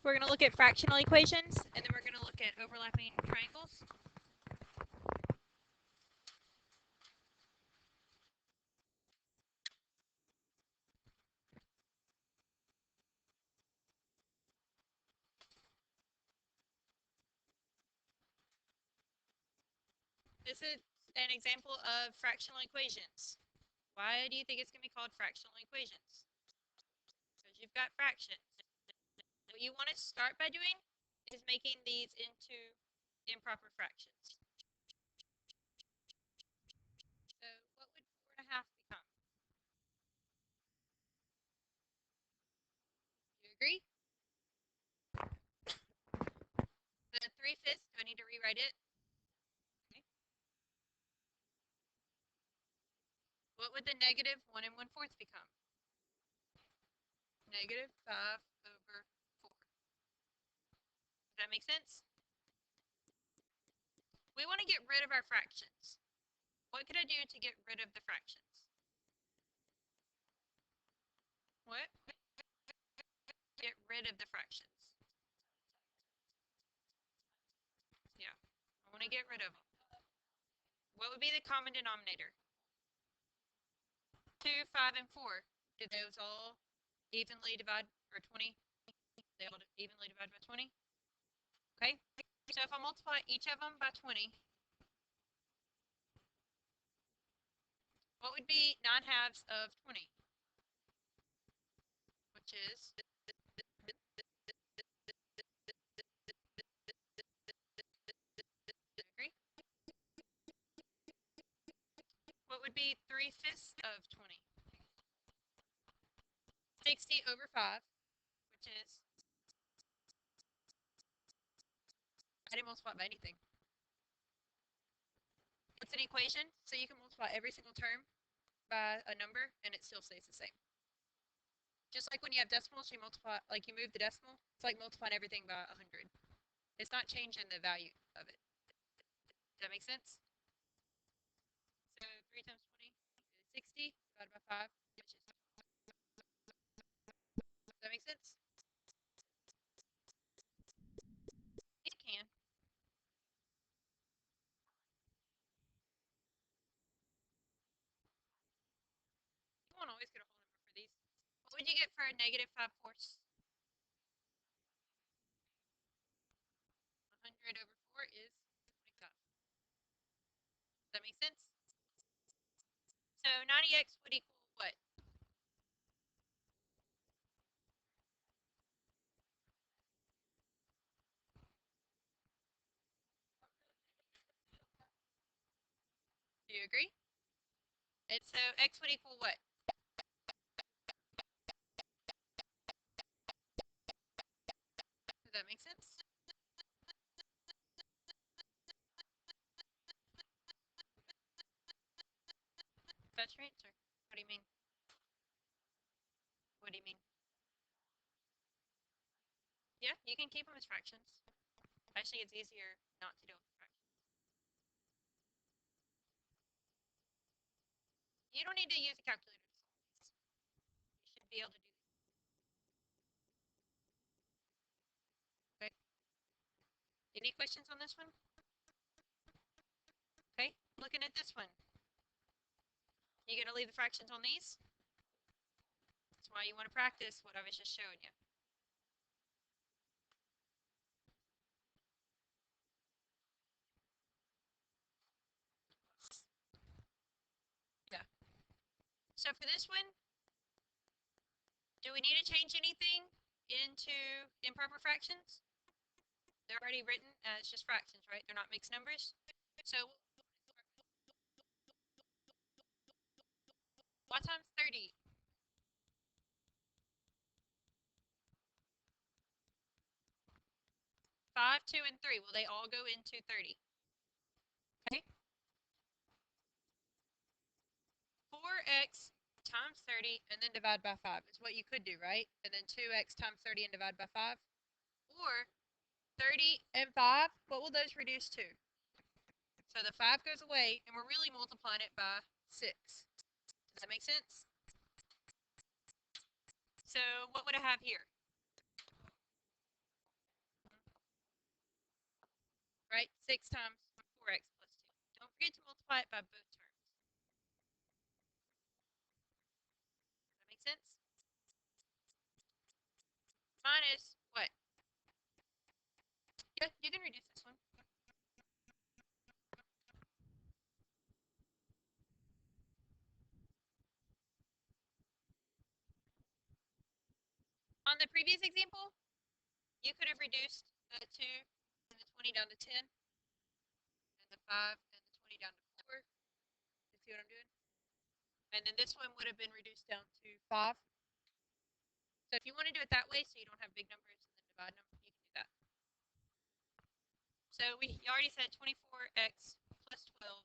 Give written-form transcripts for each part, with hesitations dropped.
we're going to look at fractional equations, and then we're going to look at overlapping triangles. This is an example of fractional equations. Why do you think it's going to be called fractional equations? Because you've got fractions. What you want to start by doing is making these into improper fractions. So what would 4.5 become? Do you agree? The 3/5, do I need to rewrite it? Okay. What would the negative 1 1/4 become? Negative 5 over 4. Does that make sense? We want to get rid of our fractions. What could I do to get rid of the fractions? What? Get rid of the fractions. Yeah, I want to get rid of them. What would be the common denominator? 2, 5, and 4. Do those all evenly divide, or 20? They all evenly divide by 20? Okay, so if I multiply each of them by 20, what would be 9/2 of 20? Which is agree? What would be 3/5 of 20? 60 over 5, which is, I didn't multiply by anything. It's an equation, so you can multiply every single term by a number and it still stays the same. Just like when you have decimals, you multiply, like you move the decimal, it's like multiplying everything by 100. It's not changing the value of it. Does that make sense? So 3 times 20 is 60 divided by 5, which is, does that make sense? It can. You won't always get a whole number for these. What would you get for a negative 5/4? 100 over 4 is 25. Does that make sense? So 90x would equal what? Do you agree? And so x would equal what? Does that make sense? That's your answer. What do you mean? What do you mean? Yeah, you can keep them as fractions. Actually, it's easier not to deal with fractions. You don't need to use a calculator to solve these. You should be able to do these. Okay. Any questions on this one? Okay, looking at this one. You gonna leave the fractions on these? That's why you want to practice what I was just showing you. Yeah. So for this one, do we need to change anything into improper fractions? They're already written as just fractions, right? They're not mixed numbers. So y times 30. 5, 2, and 3. Will they all go into 30? Okay. 4x times 30 and then divide by 5 is what you could do, right? And then 2x times 30 and divide by 5. Or 30 and 5, what will those reduce to? So the 5 goes away, and we're really multiplying it by 6. Does that make sense? So what would I have here? right? 6 times 4x plus 2. Don't forget to multiply it by both terms. Does that make sense? Minus what? Yeah, you can reduce this one. On the previous example, you could have reduced the 2 and the 20 down to 10, and the 5 and the 20 down to 4. You see what I'm doing? And then this one would have been reduced down to 5. So if you want to do it that way, so you don't have big numbers and then divide them, you can do that. So you already said 24x plus 12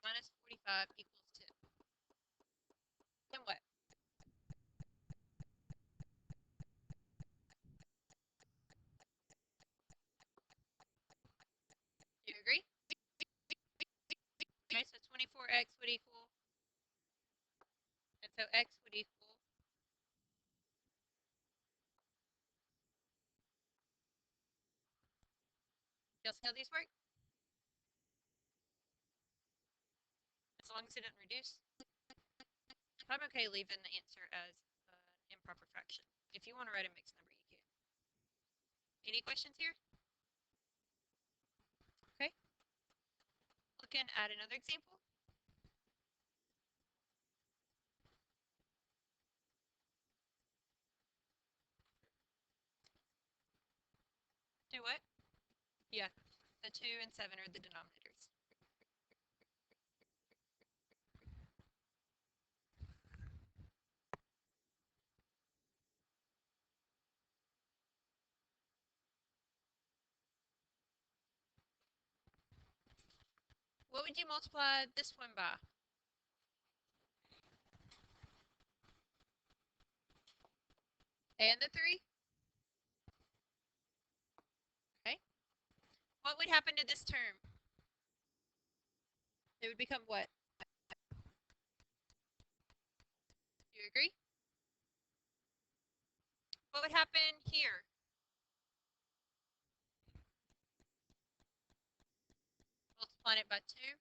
minus 45 equals 10. Then what? Do you agree? Okay, so 24x would equal, and so x would equal, you'll see how these work? As long as it doesn't reduce. I'm okay leaving the answer as an improper fraction. If you want to write a mixed number, you can. Any questions here? Okay. Looking at another example. Do what? Yeah, the 2 and 7 are the denominators. What would you multiply this one by? And the 3? Okay. What would happen to this term? It would become what? Do you agree? What would happen here? Multiplying it by 2.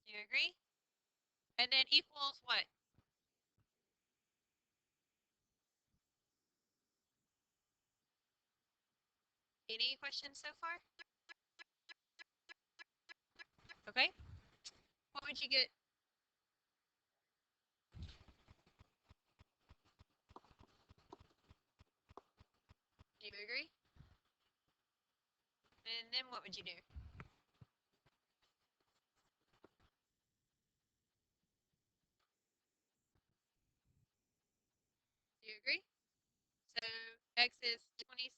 Do you agree? And then equals what? Any questions so far? Okay. What would you get? Do you agree? And then what would you do? Do you agree? So x is 26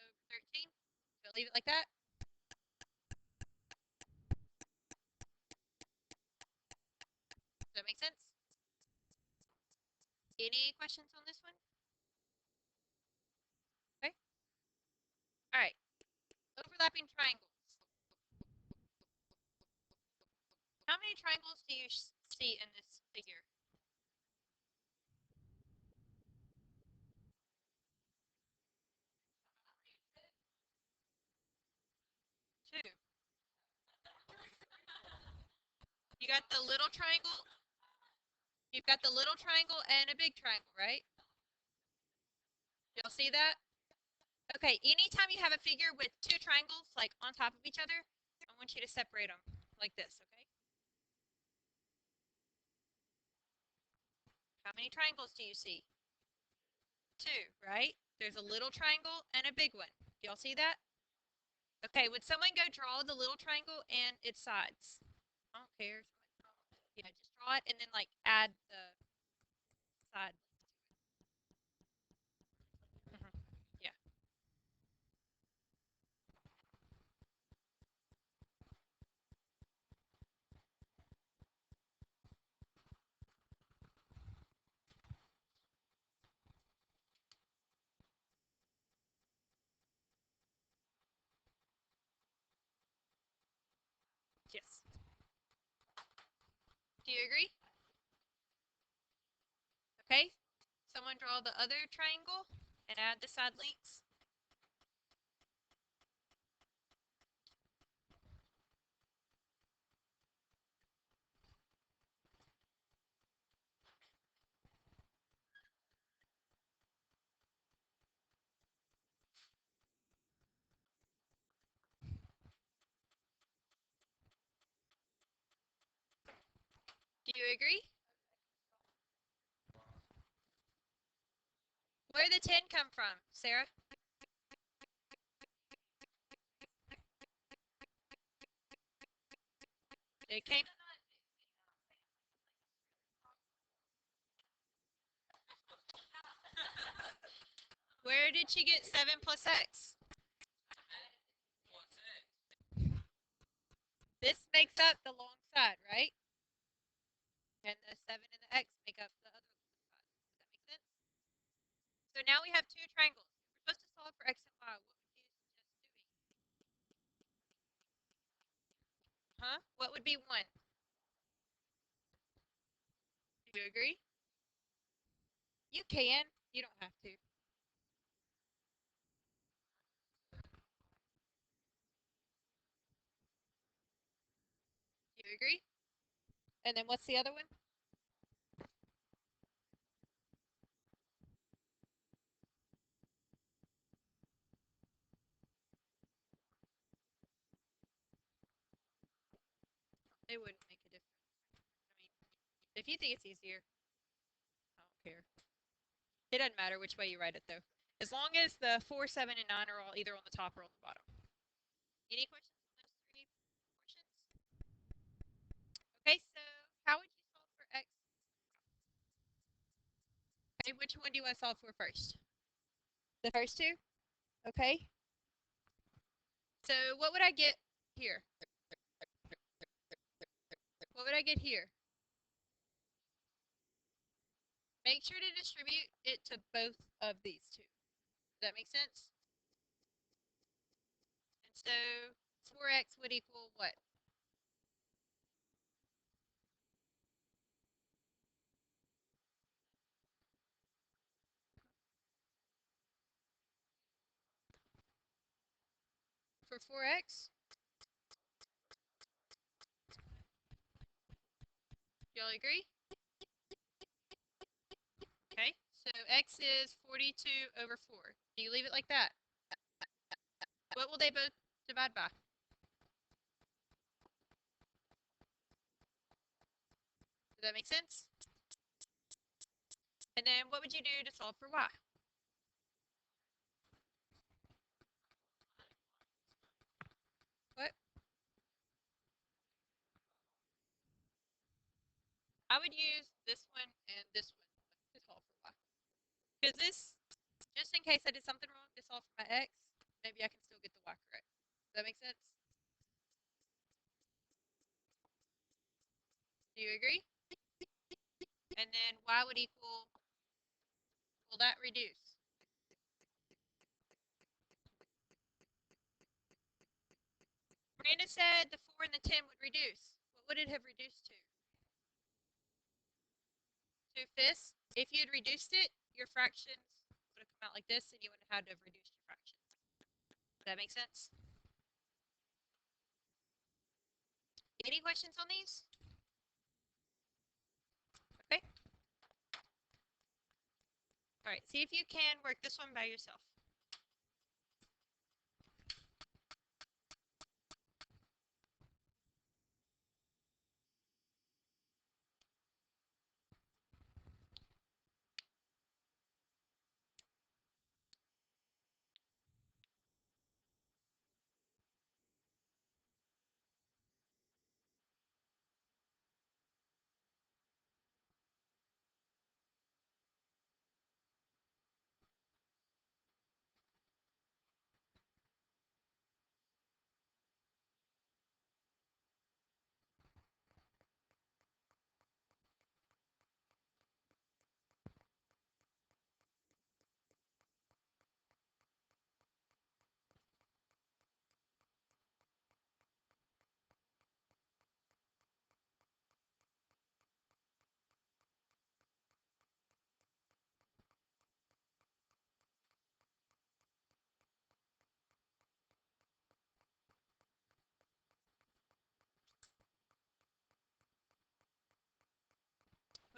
over 13. So leave it like that. Does that make sense? Any questions on this one? Okay. All right. Overlapping triangles. How many triangles do you see in this figure? 2. You got the little triangle. You've got the little triangle and a big triangle, right? Y'all see that? Okay, anytime you have a figure with 2 triangles, like on top of each other, I want you to separate them like this, okay? How many triangles do you see? 2, right? There's a little triangle and a big one. Do y'all see that? Okay, would someone go draw the little triangle and its sides? I don't care. Yeah, just draw it and then like add the side. Yeah. Yes. Do you agree? Okay. Someone draw the other triangle and add the side lengths. you agree? Where did the 10 come from, Sarah? It came. Where did she get 7 plus x? This makes up the long side, right? And the 7 and the x make up the other side. Does that make sense? So now we have two triangles. If we're supposed to solve for x and y, what would you suggest doing? Huh? What would be 1? Do you agree? You can. You don't have to. Do you agree? And then what's the other one? It wouldn't make a difference. I mean, if you think it's easier, I don't care. It doesn't matter which way you write it, though. As long as the 4, 7, and 9 are all either on the top or on the bottom. Any questions on those three portions? Okay, so how would you solve for x? Okay, which one do you want to solve for first? The first two? Okay. So what would I get here? What would I get here? Make sure to distribute it to both of these two. Does that make sense? And so 4x would equal what? For 4x? Y'all agree? Okay, so x is 42 over 4. Do you leave it like that? What will they both divide by? Does that make sense? And then what would you do to solve for y? What? I would use this one and this one to solve for y. Because this, just in case I did something wrong to solve for my x, maybe I can still get the y correct. Does that make sense? Do you agree? And then y would equal, will that reduce? Miranda said the 4 and the 10 would reduce. What would it have reduced to? 2/5. If you had reduced it, your fractions would have come out like this, and you wouldn't have had to have reduced your fractions. Does that make sense? Any questions on these? Okay. All right, see if you can work this one by yourself.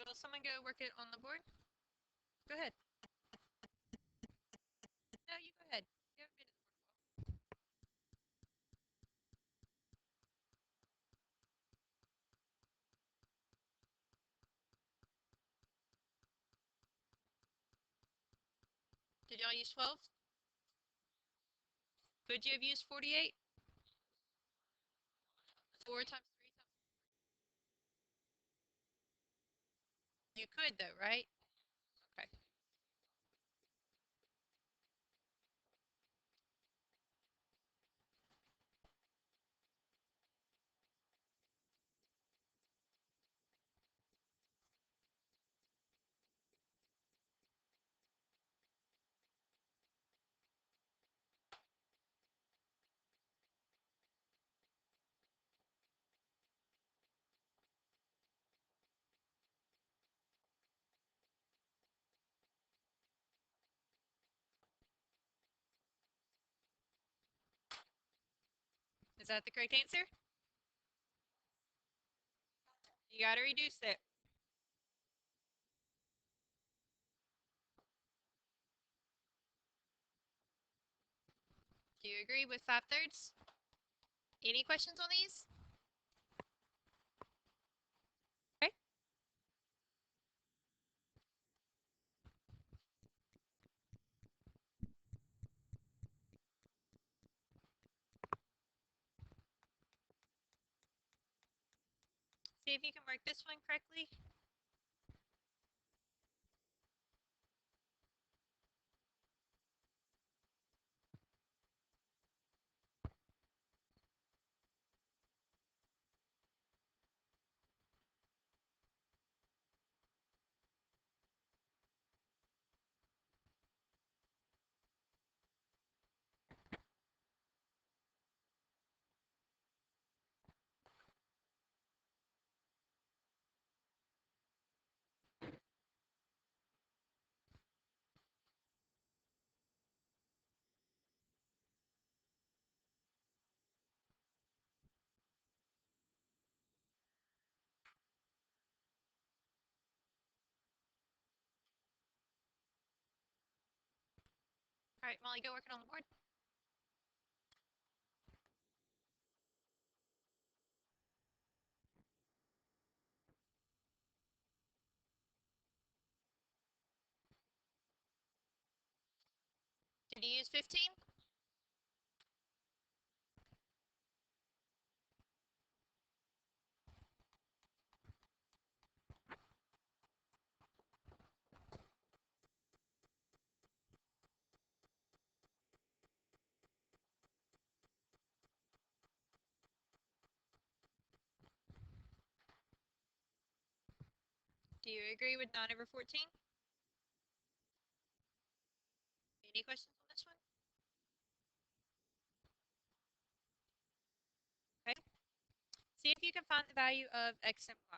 Will someone go work it on the board? Go ahead. No, you go ahead. You haven't been at the board a while. Did y'all use 12? Could you have used 48? 4 times 3 times. You could though, right? Okay. Is that the correct answer? You gotta reduce it. Do you agree with 5/3? Any questions on these? Okay. See if you can work this one correctly. All right, Molly, go working on the board. Did you use 15? Do you agree with 9/14? Any questions on this one? Okay. See if you can find the value of x and y.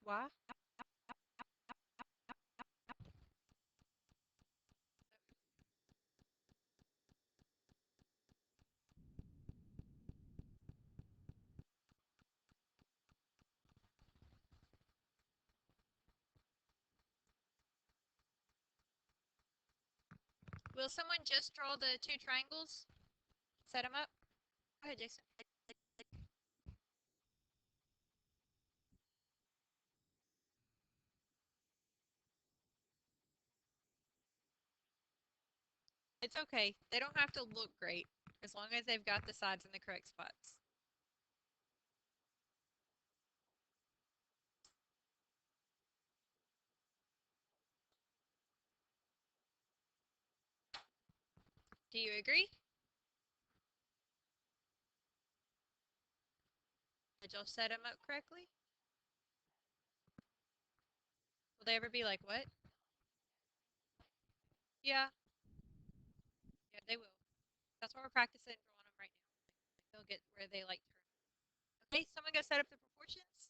Y? Will someone just draw the two triangles? Set them up? Go ahead, Jason. It's okay. They don't have to look great as long as they've got the sides in the correct spots. Do you agree? Did y'all set them up correctly? Will they ever be like, what? Yeah. Yeah, they will. That's what we're practicing drawing them right now. They'll get where they like turn. Okay, someone go set up the proportions.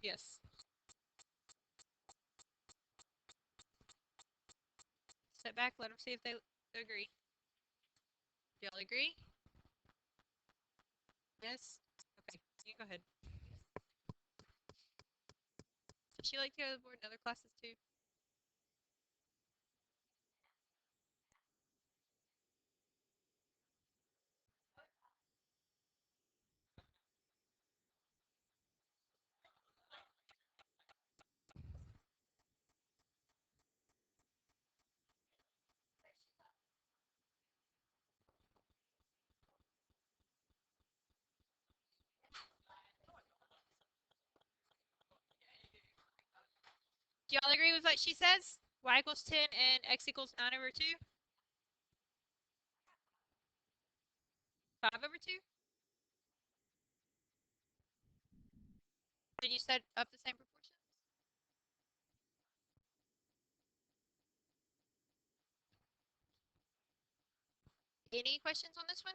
Yes. Step back, let them see if they agree. Do y'all agree? Yes? Okay, you go ahead. Does she like to go to the board in other classes too? Do y'all agree with what she says? Y equals 10 and x equals 9 over 2? 5 over 2? Did you set up the same proportions? Any questions on this one?